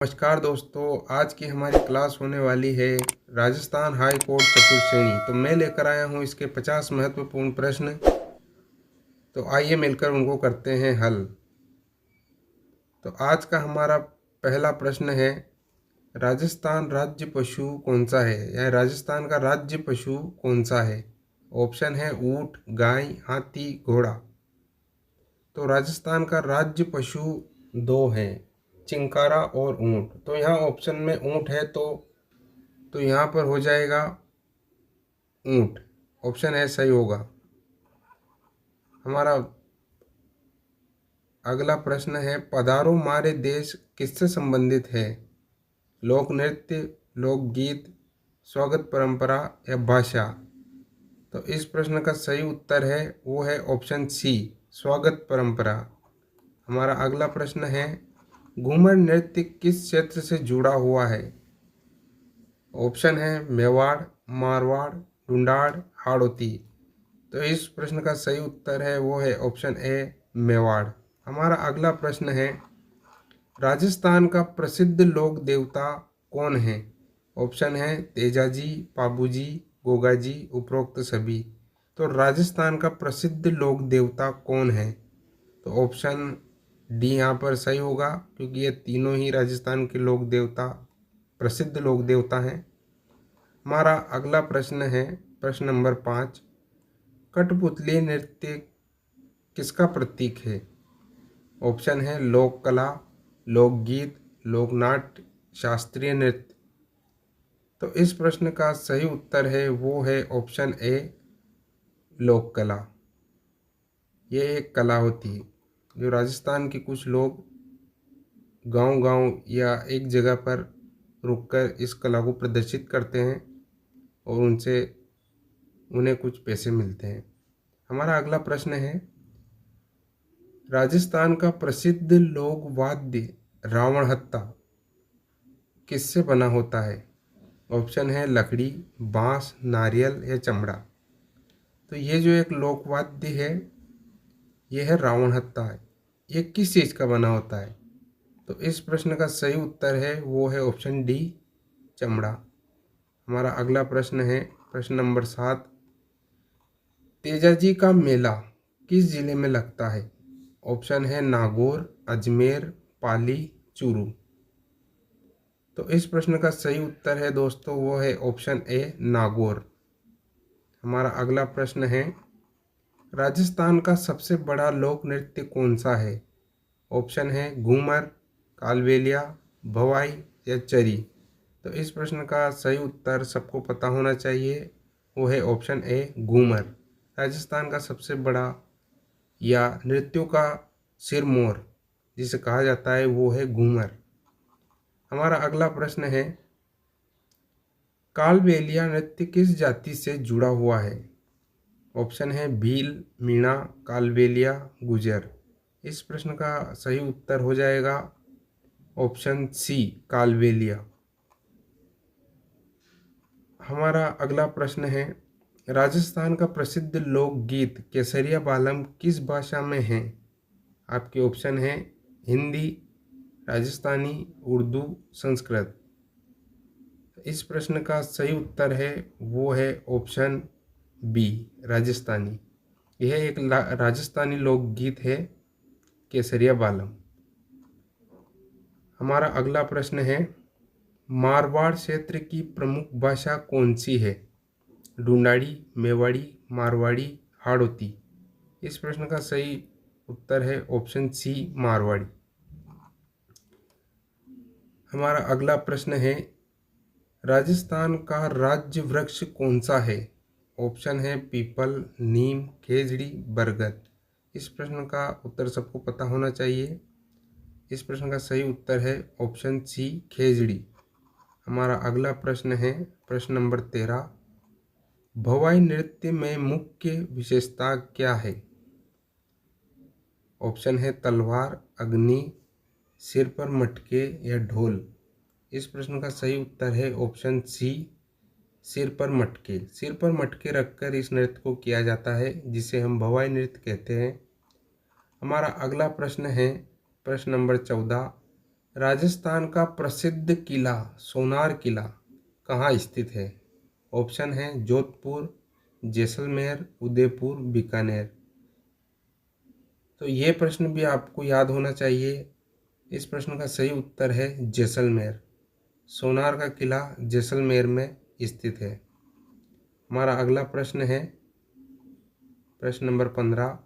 नमस्कार दोस्तों, आज की हमारी क्लास होने वाली है राजस्थान हाई कोर्ट चतुर्थ श्रेणी। तो मैं लेकर आया हूँ इसके 50 महत्वपूर्ण प्रश्न। तो आइए मिलकर उनको करते हैं हल। तो आज का हमारा पहला प्रश्न है, राजस्थान राज्य पशु कौन सा है, या राजस्थान का राज्य पशु कौन सा है। ऑप्शन है ऊंट, गाय, हाथी, घोड़ा। तो राजस्थान का राज्य पशु दो हैं, चिंकारा और ऊंट। तो यहाँ ऑप्शन में ऊंट है, तो यहाँ पर हो जाएगा ऊंट। ऑप्शन है सही होगा। हमारा अगला प्रश्न है, पधारो मारे देश किससे संबंधित है। लोक नृत्य, लोकगीत, स्वागत परंपरा या भाषा। तो इस प्रश्न का सही उत्तर है वो है ऑप्शन सी, स्वागत परंपरा। हमारा अगला प्रश्न है, घूमर नृत्य किस क्षेत्र से जुड़ा हुआ है। ऑप्शन है मेवाड़, मारवाड़, ढूंढाड़, हाड़ौती। तो इस प्रश्न का सही उत्तर है वो है ऑप्शन ए, मेवाड़। हमारा अगला प्रश्न है, राजस्थान का प्रसिद्ध लोक देवता कौन है। ऑप्शन है तेजाजी, पाबूजी, गोगाजी, उपरोक्त सभी। तो राजस्थान का प्रसिद्ध लोक देवता कौन है। तो ऑप्शन डी यहाँ पर सही होगा, क्योंकि ये तीनों ही राजस्थान के लोक देवता प्रसिद्ध लोक देवता हैं। हमारा अगला प्रश्न है प्रश्न नंबर 5, कठपुतली नृत्य किसका प्रतीक है। ऑप्शन है लोक कला, लोकगीत, लोकनाट्य, शास्त्रीय नृत्य। तो इस प्रश्न का सही उत्तर है वो है ऑप्शन ए, लोक कला। ये एक कला होती है जो राजस्थान के कुछ लोग गांव-गांव या एक जगह पर रुककर इस कला को प्रदर्शित करते हैं और उन्हें कुछ पैसे मिलते हैं। हमारा अगला प्रश्न है, राजस्थान का प्रसिद्ध लोक वाद्य रावण हत्ता किससे बना होता है। ऑप्शन है लकड़ी, बांस, नारियल या चमड़ा। तो ये जो एक लोक वाद्य है ये है रावण हत्ता है। ये किस चीज़ का बना होता है। तो इस प्रश्न का सही उत्तर है वो है ऑप्शन डी, चमड़ा। हमारा अगला प्रश्न है प्रश्न नंबर 7, तेजाजी का मेला किस जिले में लगता है। ऑप्शन है नागौर, अजमेर, पाली, चूरू। तो इस प्रश्न का सही उत्तर है दोस्तों वो है ऑप्शन ए, नागौर। हमारा अगला प्रश्न है, राजस्थान का सबसे बड़ा लोक नृत्य कौन सा है। ऑप्शन है घूमर, कालबेलिया, भवाई या चरी। तो इस प्रश्न का सही उत्तर सबको पता होना चाहिए, वो है ऑप्शन ए, घूमर। राजस्थान का सबसे बड़ा या नृत्यों का सिरमौर जिसे कहा जाता है वो है घूमर। हमारा अगला प्रश्न है, कालबेलिया नृत्य किस जाति से जुड़ा हुआ है। ऑप्शन है भील, मीणा, कालबेलिया, गुजर। इस प्रश्न का सही उत्तर हो जाएगा ऑप्शन सी, कालबेलिया। हमारा अगला प्रश्न है, राजस्थान का प्रसिद्ध लोकगीत केसरिया बालम किस भाषा में है। आपके ऑप्शन है हिंदी, राजस्थानी, उर्दू, संस्कृत। इस प्रश्न का सही उत्तर है वो है ऑप्शन बी, राजस्थानी। यह एक राजस्थानी लोकगीत है केसरिया बालम। हमारा अगला प्रश्न है, मारवाड़ क्षेत्र की प्रमुख भाषा कौन सी है। ढूंढाड़ी, मेवाड़ी, मारवाड़ी, हाड़ौती। इस प्रश्न का सही उत्तर है ऑप्शन सी, मारवाड़ी। हमारा अगला प्रश्न है, राजस्थान का राज्य वृक्ष कौन सा है। ऑप्शन है पीपल, नीम, खेजड़ी, बरगद। इस प्रश्न का उत्तर सबको पता होना चाहिए। इस प्रश्न का सही उत्तर है ऑप्शन सी, खेजड़ी। हमारा अगला प्रश्न है प्रश्न नंबर 13, भवाई नृत्य में मुख्य विशेषता क्या है। ऑप्शन है तलवार, अग्नि, सिर पर मटके या ढोल। इस प्रश्न का सही उत्तर है ऑप्शन सी, सिर पर मटके। सिर पर मटके रखकर इस नृत्य को किया जाता है जिसे हम भवाई नृत्य कहते हैं। हमारा अगला प्रश्न है प्रश्न नंबर 14, राजस्थान का प्रसिद्ध किला सोनार किला कहाँ स्थित है? ऑप्शन है जोधपुर, जैसलमेर, उदयपुर, बीकानेर। तो ये प्रश्न भी आपको याद होना चाहिए। इस प्रश्न का सही उत्तर है जैसलमेर। सोनार का किला जैसलमेर में स्थित है। हमारा अगला प्रश्न है प्रश्न नंबर 15।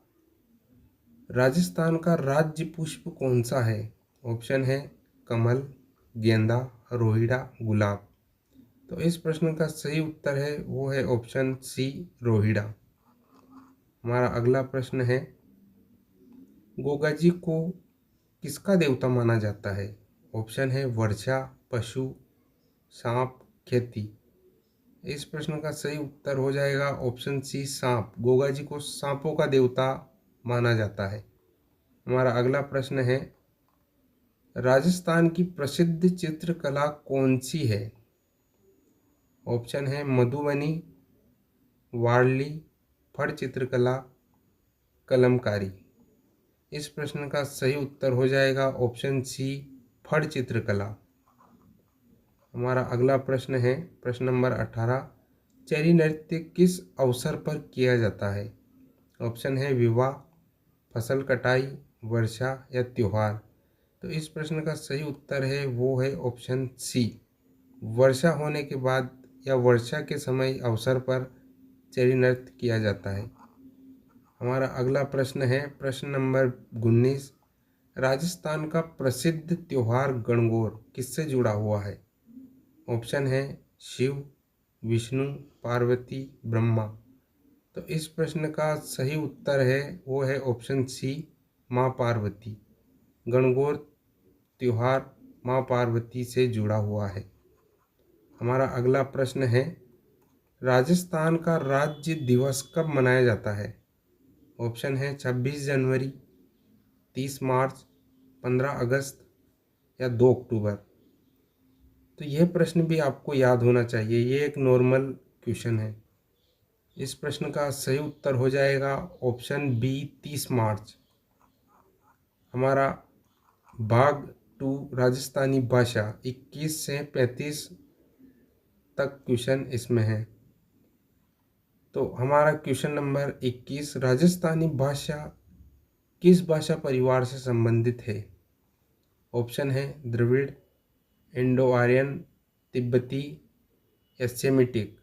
राजस्थान का राज्य पुष्प कौन सा है? ऑप्शन है कमल, गेंदा, रोहिड़ा, गुलाब। तो इस प्रश्न का सही उत्तर है वो है ऑप्शन सी, रोहिड़ा। हमारा अगला प्रश्न है गोगा जी को किसका देवता माना जाता है? ऑप्शन है वर्षा, पशु, सांप, खेती। इस प्रश्न का सही उत्तर हो जाएगा ऑप्शन सी, सांप। गोगा जी को सांपों का देवता माना जाता है। हमारा अगला प्रश्न है राजस्थान की प्रसिद्ध चित्रकला कौन सी है? ऑप्शन है मधुबनी, वारली, फड़ चित्रकला, कलमकारी। इस प्रश्न का सही उत्तर हो जाएगा ऑप्शन सी, फड़ चित्रकला। हमारा अगला प्रश्न है प्रश्न नंबर 18। चेरी नृत्य किस अवसर पर किया जाता है? ऑप्शन है विवाह, फसल कटाई, वर्षा या त्योहार। तो इस प्रश्न का सही उत्तर है वो है ऑप्शन सी, वर्षा होने के बाद या वर्षा के समय अवसर पर चेरी नृत्य किया जाता है। हमारा अगला प्रश्न है प्रश्न नंबर 19। राजस्थान का प्रसिद्ध त्योहार गणगौर किससे जुड़ा हुआ है? ऑप्शन है शिव, विष्णु, पार्वती, ब्रह्मा। तो इस प्रश्न का सही उत्तर है वो है ऑप्शन सी, माँ पार्वती। गणगौर त्योहार माँ पार्वती से जुड़ा हुआ है। हमारा अगला प्रश्न है राजस्थान का राज्य दिवस कब मनाया जाता है? ऑप्शन है 26 जनवरी, 30 मार्च, 15 अगस्त या 2 अक्टूबर। तो यह प्रश्न भी आपको याद होना चाहिए, ये एक नॉर्मल क्वेश्चन है। इस प्रश्न का सही उत्तर हो जाएगा ऑप्शन बी, 30 मार्च। हमारा भाग 2 राजस्थानी भाषा 21 से 35 तक क्वेश्चन इसमें है। तो हमारा क्वेश्चन नंबर 21, राजस्थानी भाषा किस भाषा परिवार से संबंधित है? ऑप्शन है द्रविड़, इंडो आर्यन, तिब्बती या सेमिटिक।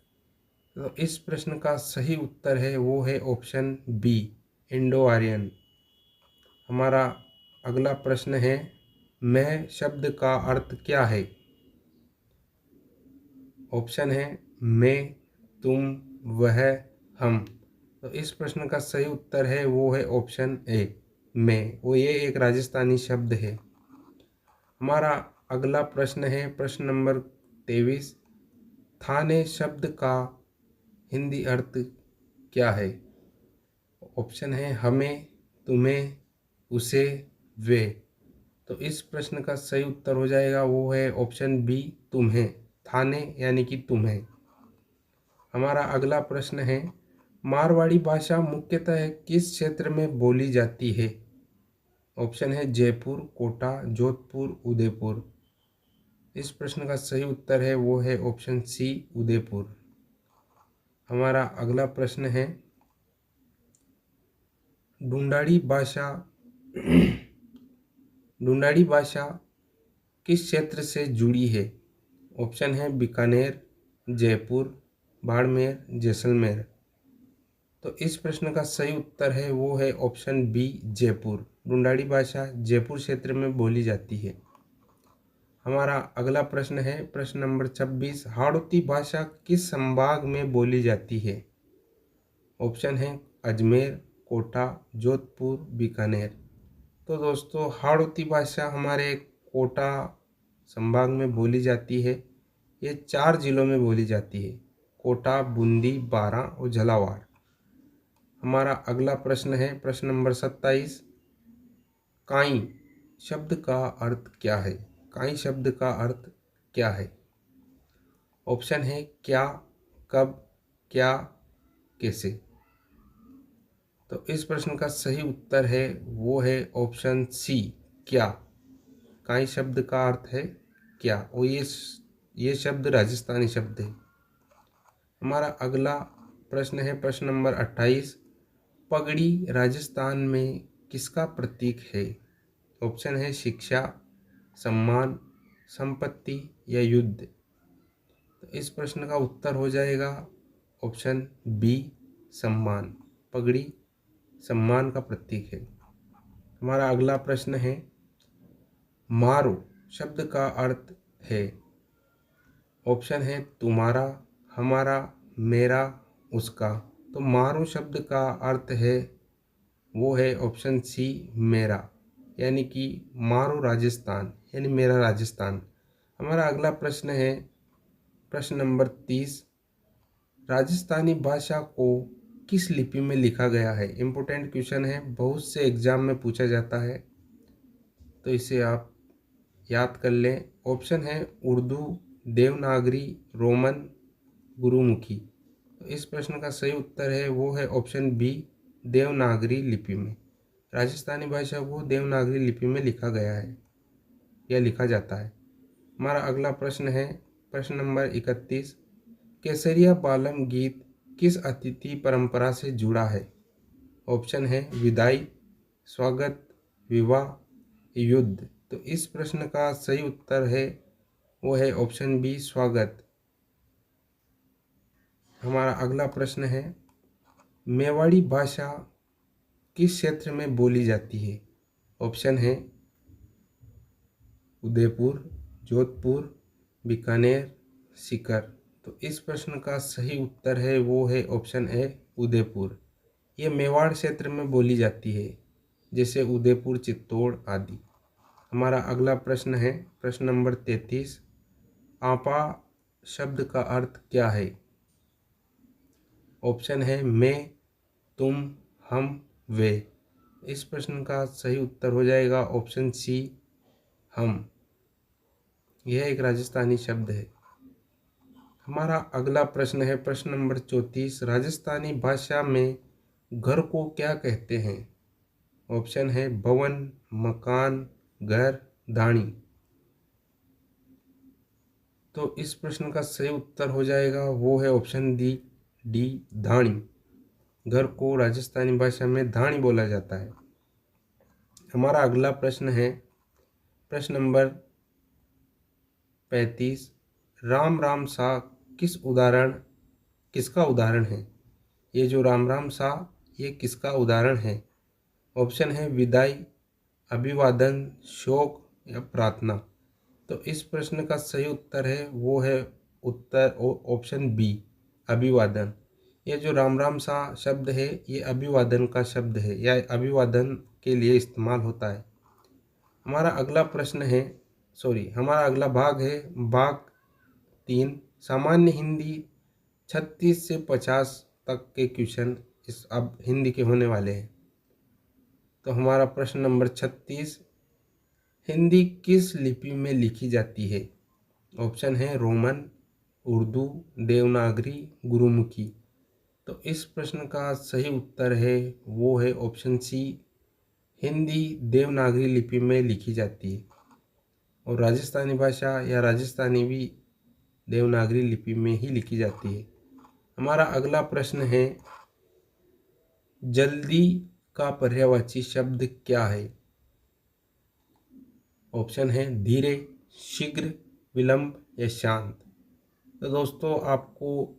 तो इस प्रश्न का सही उत्तर है वो है ऑप्शन बी, इंडो आर्यन। हमारा अगला प्रश्न है मैं शब्द का अर्थ क्या है? ऑप्शन है मैं, तुम, वह, हम। तो इस प्रश्न का सही उत्तर है वो है ऑप्शन ए, मैं। वो ये एक राजस्थानी शब्द है। हमारा अगला प्रश्न है प्रश्न नंबर 23। थाने शब्द का हिंदी अर्थ क्या है? ऑप्शन है हमें, तुम्हें, उसे, वे। तो इस प्रश्न का सही उत्तर हो जाएगा वो है ऑप्शन बी, तुम्हें। थाने यानी कि तुम्हें। हमारा अगला प्रश्न है मारवाड़ी भाषा मुख्यतः किस क्षेत्र में बोली जाती है? ऑप्शन है जयपुर, कोटा, जोधपुर, उदयपुर। इस प्रश्न का सही उत्तर है वो है ऑप्शन सी, उदयपुर। हमारा अगला प्रश्न है ढूंढाड़ी भाषा ढूंढाड़ी भाषा किस क्षेत्र से जुड़ी है? ऑप्शन है बीकानेर, जयपुर, बाड़मेर, जैसलमेर। तो इस प्रश्न का सही उत्तर है वो है ऑप्शन बी, जयपुर। ढूंढाड़ी भाषा जयपुर क्षेत्र में बोली जाती है। हमारा अगला प्रश्न है प्रश्न नंबर 26। हाड़ौती भाषा किस संभाग में बोली जाती है? ऑप्शन है अजमेर, कोटा, जोधपुर, बीकानेर। तो दोस्तों हाड़ौती भाषा हमारे कोटा संभाग में बोली जाती है। ये 4 जिलों में बोली जाती है, कोटा, बूंदी, बारां और झालावाड़। हमारा अगला प्रश्न है प्रश्न नंबर 27। काई शब्द का अर्थ क्या है? काई शब्द का अर्थ क्या है? ऑप्शन है क्या, कब, क्या, कैसे। तो इस प्रश्न का सही उत्तर है वो है ऑप्शन सी, क्या। काई शब्द का अर्थ है क्या? और ये शब्द राजस्थानी शब्द है। हमारा अगला प्रश्न है प्रश्न नंबर 28। पगड़ी राजस्थान में किसका प्रतीक है? ऑप्शन है शिक्षा, सम्मान, संपत्ति या युद्ध। तो इस प्रश्न का उत्तर हो जाएगा ऑप्शन बी, सम्मान। पगड़ी सम्मान का प्रतीक है। हमारा अगला प्रश्न है मारो शब्द का अर्थ है। ऑप्शन है तुम्हारा, हमारा, मेरा, उसका। तो मारो शब्द का अर्थ है वो है ऑप्शन सी, मेरा, यानी कि मारो राजस्थान, यानी मेरा राजस्थान। हमारा अगला प्रश्न है प्रश्न नंबर 30। राजस्थानी भाषा को किस लिपि में लिखा गया है? इम्पोर्टेंट क्वेश्चन है, बहुत से एग्जाम में पूछा जाता है, तो इसे आप याद कर लें। ऑप्शन है उर्दू, देवनागरी, रोमन, गुरुमुखी। तो इस प्रश्न का सही उत्तर है वो है ऑप्शन बी, देवनागरी लिपि में। राजस्थानी भाषा को देवनागरी लिपि में लिखा गया है या लिखा जाता है। हमारा अगला प्रश्न है प्रश्न नंबर 31। केसरिया बालम गीत किस अतिथि परंपरा से जुड़ा है? ऑप्शन है विदाई, स्वागत, विवाह, युद्ध। तो इस प्रश्न का सही उत्तर है वो है ऑप्शन बी, स्वागत। हमारा अगला प्रश्न है मेवाड़ी भाषा किस क्षेत्र में बोली जाती है? ऑप्शन है उदयपुर, जोधपुर, बीकानेर, सीकर। तो इस प्रश्न का सही उत्तर है वो है ऑप्शन ए, उदयपुर। ये मेवाड़ क्षेत्र में बोली जाती है, जैसे उदयपुर, चित्तौड़ आदि। हमारा अगला प्रश्न है प्रश्न नंबर 33। आपा शब्द का अर्थ क्या है? ऑप्शन है मैं, तुम, हम, वे। इस प्रश्न का सही उत्तर हो जाएगा ऑप्शन सी, हम। यह एक राजस्थानी शब्द है। हमारा अगला प्रश्न है प्रश्न नंबर 34। राजस्थानी भाषा में घर को क्या कहते हैं? ऑप्शन है भवन, मकान, घर, धाणी। तो इस प्रश्न का सही उत्तर हो जाएगा वो है ऑप्शन डी, धाणी। घर को राजस्थानी भाषा में धाणी बोला जाता है। हमारा अगला प्रश्न है प्रश्न नंबर 35। राम राम सा किसका उदाहरण है? ये जो राम राम सा ये किसका उदाहरण है? ऑप्शन है विदाई, अभिवादन, शोक या प्रार्थना। तो इस प्रश्न का सही उत्तर है वो है ऑप्शन बी, अभिवादन। ये जो राम राम सा शब्द है ये अभिवादन का शब्द है या अभिवादन के लिए इस्तेमाल होता है। हमारा अगला प्रश्न है हमारा अगला भाग है भाग 3, सामान्य हिंदी। 36 से 50 तक के क्वेश्चन इस अब हिंदी के होने वाले हैं। तो हमारा प्रश्न नंबर 36। हिंदी किस लिपि में लिखी जाती है? ऑप्शन है रोमन, उर्दू, देवनागरी, गुरुमुखी। तो इस प्रश्न का सही उत्तर है वो है ऑप्शन सी, हिंदी देवनागरी लिपि में लिखी जाती है। और राजस्थानी भाषा या राजस्थानी भी देवनागरी लिपि में ही लिखी जाती है। हमारा अगला प्रश्न है जल्दी का पर्यायवाची शब्द क्या है? ऑप्शन है धीरे, शीघ्र, विलंब या शांत। तो दोस्तों आपको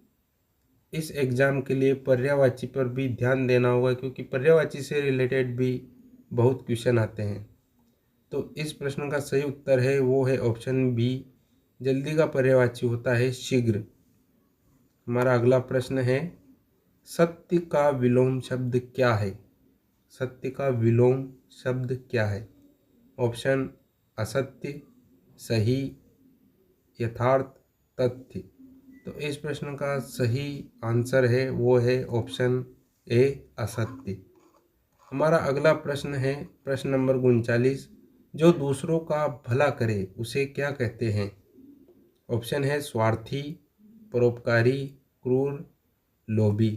इस एग्ज़ाम के लिए पर्यायवाची पर भी ध्यान देना होगा, क्योंकि पर्यायवाची से रिलेटेड भी बहुत क्वेश्चन आते हैं। तो इस प्रश्न का सही उत्तर है वो है ऑप्शन बी, जल्दी का पर्यायवाची होता है शीघ्र। हमारा अगला प्रश्न है सत्य का विलोम शब्द क्या है? सत्य का विलोम शब्द क्या है? ऑप्शन असत्य, सही, यथार्थ, तथ्य। तो इस प्रश्न का सही आंसर है वो है ऑप्शन ए, असत्य। हमारा अगला प्रश्न है प्रश्न नंबर 39। जो दूसरों का भला करे उसे क्या कहते हैं? ऑप्शन है स्वार्थी, परोपकारी, क्रूर, लोभी।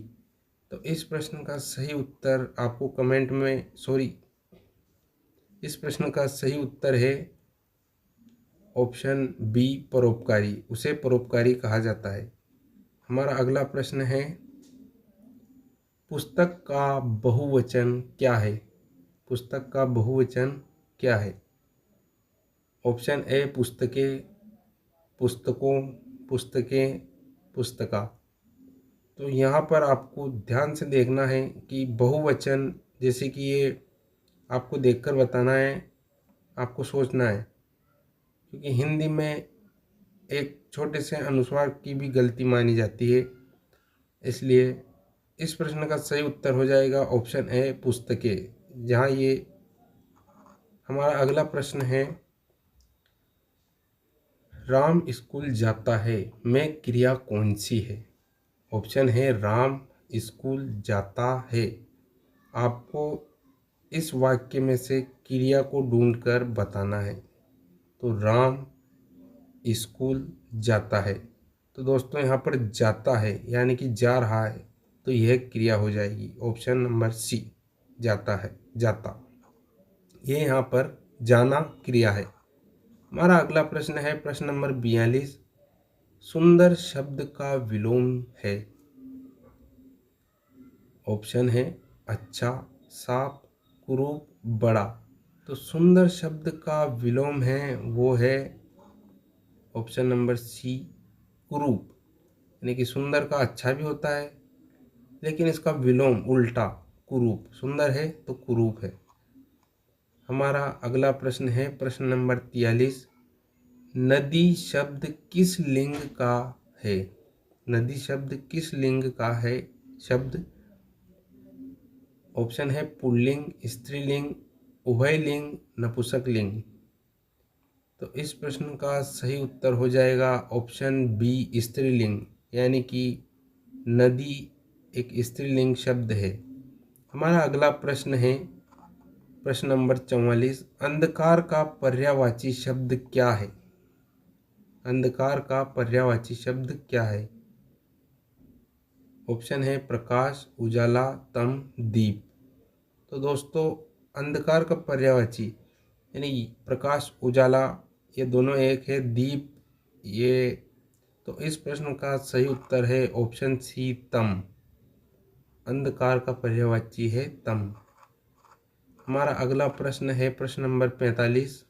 तो इस प्रश्न का सही उत्तर आपको कमेंट में इस प्रश्न का सही उत्तर है ऑप्शन बी परोपकारी, उसे परोपकारी कहा जाता है। हमारा अगला प्रश्न है, पुस्तक का बहुवचन क्या है? पुस्तक का बहुवचन क्या है? ऑप्शन ए पुस्तकें, पुस्तकों, पुस्तकें, पुस्तका। तो यहाँ पर आपको ध्यान से देखना है कि बहुवचन, जैसे कि ये आपको देखकर बताना है, आपको सोचना है, क्योंकि हिंदी में एक छोटे से अनुस्वार की भी गलती मानी जाती है। इसलिए इस प्रश्न का सही उत्तर हो जाएगा ऑप्शन ए पुस्तकें। जहाँ ये हमारा अगला प्रश्न है, राम स्कूल जाता है में क्रिया कौन सी है? ऑप्शन है राम स्कूल जाता है। आपको इस वाक्य में से क्रिया को ढूंढकर बताना है। तो राम स्कूल जाता है, तो दोस्तों यहाँ पर जाता है यानी कि जा रहा है, तो यह क्रिया हो जाएगी ऑप्शन नंबर सी, जाता है, जाता। ये यहाँ पर जाना क्रिया है। हमारा अगला प्रश्न है प्रश्न नंबर 42, सुंदर शब्द का विलोम है। ऑप्शन है अच्छा, साफ, कुरूप, बड़ा। तो सुंदर शब्द का विलोम है वो है ऑप्शन नंबर सी, कुरूप। यानी कि सुंदर का अच्छा भी होता है, लेकिन इसका विलोम उल्टा कुरूप, सुंदर है तो कुरूप है। हमारा अगला प्रश्न है प्रश्न नंबर 43, नदी शब्द किस लिंग का है? नदी शब्द किस लिंग का है शब्द? ऑप्शन है पुल्लिंग, स्त्रीलिंग, उभयलिंग, नपुंसकलिंग। तो इस प्रश्न का सही उत्तर हो जाएगा ऑप्शन बी स्त्रीलिंग, यानी कि नदी एक स्त्रीलिंग शब्द है। हमारा अगला प्रश्न है प्रश्न नंबर 44, अंधकार का पर्यायवाची शब्द क्या है? अंधकार का पर्यायवाची शब्द क्या है? ऑप्शन है प्रकाश, उजाला, तम, दीप। तो दोस्तों अंधकार का पर्यायवाची यानी प्रकाश, उजाला, ये दोनों एक है, दीप ये। तो इस प्रश्न का सही उत्तर है ऑप्शन सी, तम। अंधकार का पर्यायवाची है तम। हमारा अगला प्रश्न है प्रश्न नंबर 45,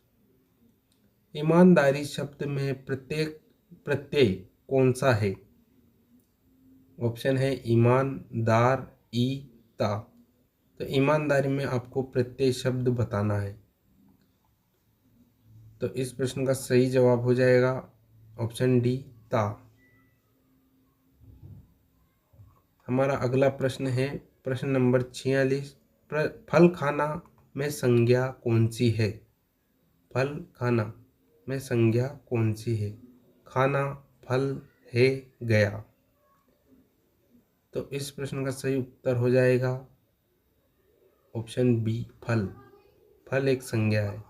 ईमानदारी शब्द में प्रत्येक प्रत्यय कौन सा है? ऑप्शन है ईमानदार, ई, ता। तो ईमानदारी में आपको प्रत्यय शब्द बताना है। तो इस प्रश्न का सही जवाब हो जाएगा ऑप्शन डी, ता। हमारा अगला प्रश्न है प्रश्न नंबर 46, फल खाना में संज्ञा कौन सी है? फल खाना में संज्ञा कौन सी है? खाना, फल, है, गया। तो इस प्रश्न का सही उत्तर हो जाएगा ऑप्शन बी, फल। फल एक संज्ञा है।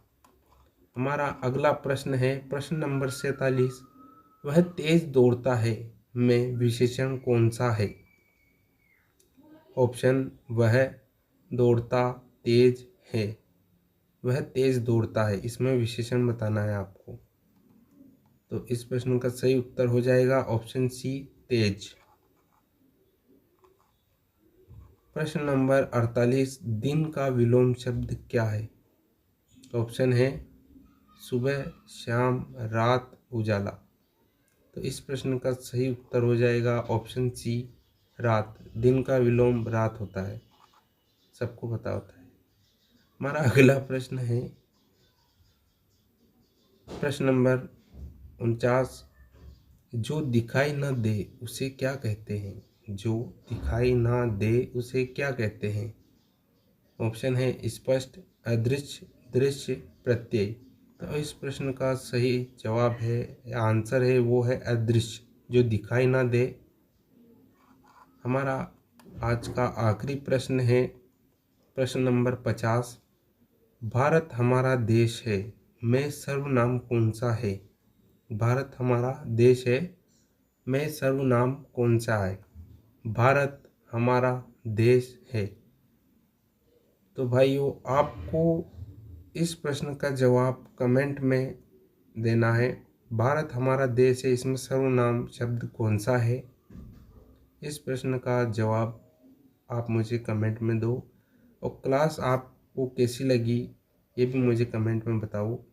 हमारा अगला प्रश्न है प्रश्न नंबर 47, वह तेज दौड़ता है में विशेषण कौन सा है? ऑप्शन वह दौड़ता तेज है, वह तेज दौड़ता है, इसमें विशेषण बताना है आपको। तो इस प्रश्न का सही उत्तर हो जाएगा ऑप्शन सी, तेज। प्रश्न नंबर 48, दिन का विलोम शब्द क्या है? ऑप्शन है सुबह, शाम, रात, उजाला। तो इस प्रश्न का सही उत्तर हो जाएगा ऑप्शन सी, रात। दिन का विलोम रात होता है, सबको पता होता है। हमारा अगला प्रश्न है प्रश्न नंबर 49, जो दिखाई न दे उसे क्या कहते हैं? जो दिखाई ना दे उसे क्या कहते हैं? ऑप्शन है स्पष्ट, अदृश्य, दृश्य, प्रत्यय। तो इस प्रश्न का सही जवाब है, आंसर है वो है अदृश्य, जो दिखाई ना दे। हमारा आज का आखिरी प्रश्न है प्रश्न नंबर 50, भारत हमारा देश है में सर्वनाम कौन सा है? भारत हमारा देश है में सर्वनाम कौन सा है? भारत हमारा देश है। तो भाइयों आपको इस प्रश्न का जवाब कमेंट में देना है। भारत हमारा देश है, इसमें सर्वनाम शब्द कौन सा है? इस प्रश्न का जवाब आप मुझे कमेंट में दो। और क्लास आपको कैसी लगी ये भी मुझे कमेंट में बताओ।